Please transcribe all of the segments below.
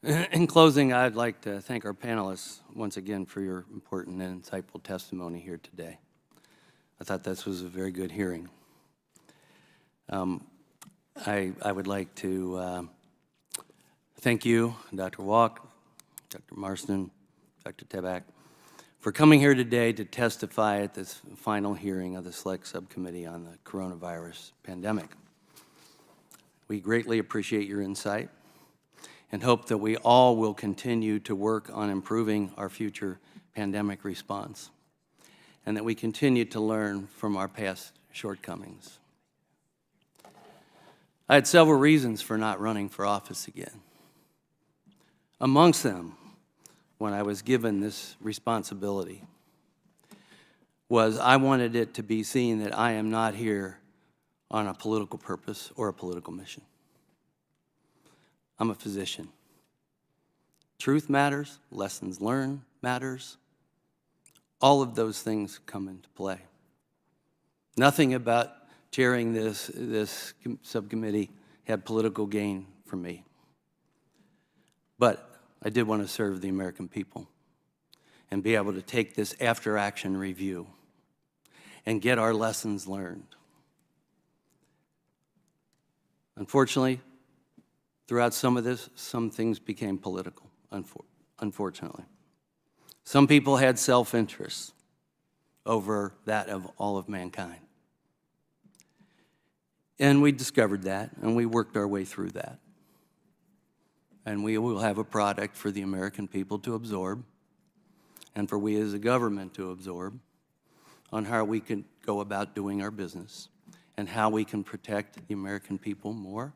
In closing, I'd like to thank our panelists once again for your important and insightful testimony here today. I thought this was a very good hearing. I would like to thank you, Dr. Walk, Dr. Marston, Dr. Tabak, for coming here today to testify at this final hearing of the Select Subcommittee on the coronavirus pandemic. We greatly appreciate your insight and hope that we all will continue to work on improving our future pandemic response and that we continue to learn from our past shortcomings. I had several reasons for not running for office again. Amongst them, when I was given this responsibility, was I wanted it to be seen that I am not here on a political purpose or a political mission. I'm a physician. Truth matters, lessons learned matters. All of those things come into play. Nothing about chairing this subcommittee had political gain for me. But I did want to serve the American people and be able to take this after-action review and get our lessons learned. Unfortunately, throughout some of this, some things became political, unfortunately. Some people had self-interest over that of all of mankind. And we discovered that, and we worked our way through that. And we will have a product for the American people to absorb, and for we as a government to absorb, on how we can go about doing our business, and how we can protect the American people more,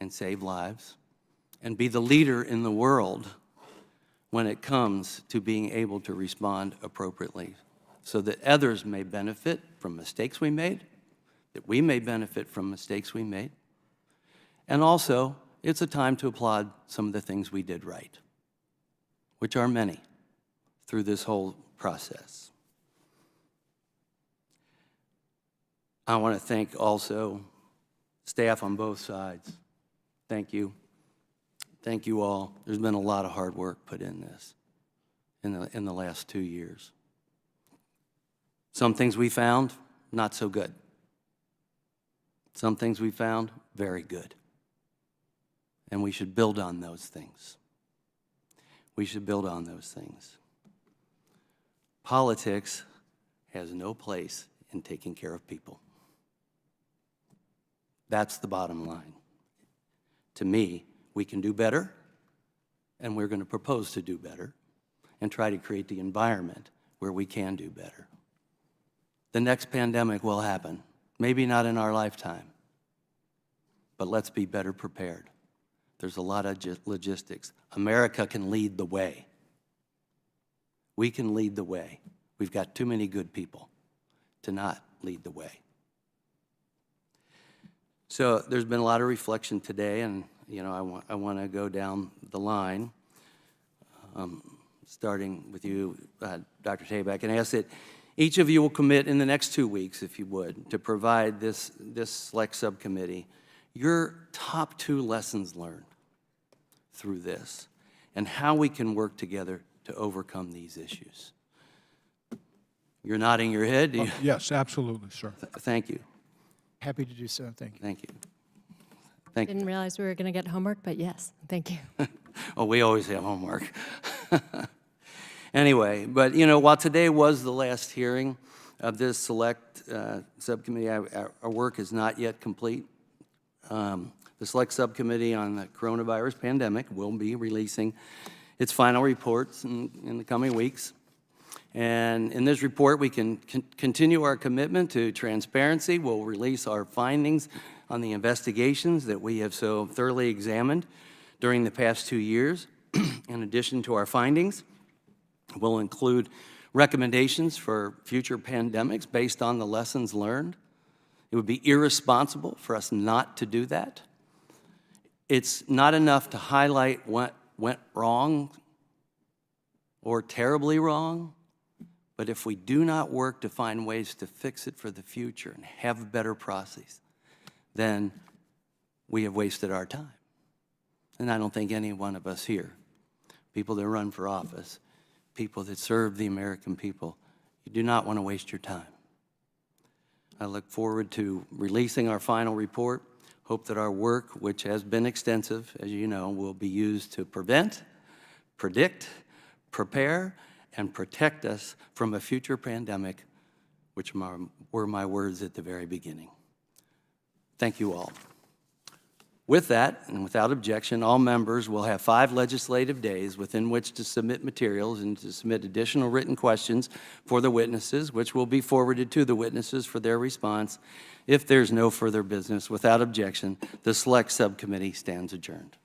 and save lives, and be the leader in the world when it comes to being able to respond appropriately, so that others may benefit from mistakes we made, that we may benefit from mistakes we made, and also it's a time to applaud some of the things we did right, which are many through this whole process. I want to thank also staff on both sides. Thank you. Thank you all. There's been a lot of hard work put in this in the last 2 years. Some things we found, not so good. Some things we found, very good. And we should build on those things. We should build on those things. Politics has no place in taking care of people. That's the bottom line. To me, we can do better, and we're going to propose to do better and try to create the environment where we can do better. The next pandemic will happen, maybe not in our lifetime, but let's be better prepared. There's a lot of logistics. America can lead the way. We can lead the way. We've got too many good people to not lead the way. So there's been a lot of reflection today, and I want to go down the line, starting with you, Dr. Tabak, and ask that each of you will commit in the next 2 weeks, if you would, to provide this select subcommittee your top 2 lessons learned through this and how we can work together to overcome these issues. You're nodding your head. Yes, absolutely, sir. Thank you. Happy to do so. Thank you. Thank you. Thank you. Didn't realize we were going to get homework, but yes, thank you. Oh, we always have homework. Anyway, but while today was the last hearing of this select subcommittee, our work is not yet complete. The select subcommittee on the coronavirus pandemic will be releasing its final reports in the coming weeks. And in this report, we can continue our commitment to transparency. We'll release our findings on the investigations that we have so thoroughly examined during the past 2 years. In addition to our findings, we'll include recommendations for future pandemics based on the lessons learned. It would be irresponsible for us not to do that. It's not enough to highlight what went wrong or terribly wrong, but if we do not work to find ways to fix it for the future and have better processes, then we have wasted our time. and I don't think any one of us here, people that run for office, people that serve the American people, you do not want to waste your time. I look forward to releasing our final report. Hope that our work, which has been extensive, as you know, will be used to prevent, predict, prepare, and protect us from a future pandemic, which were my words at the very beginning. Thank you all. With that, and without objection, all members will have 5 legislative days within which to submit materials and to submit additional written questions for the witnesses, which will be forwarded to the witnesses for their response. If there's no further business, without objection, the Select Subcommittee stands adjourned.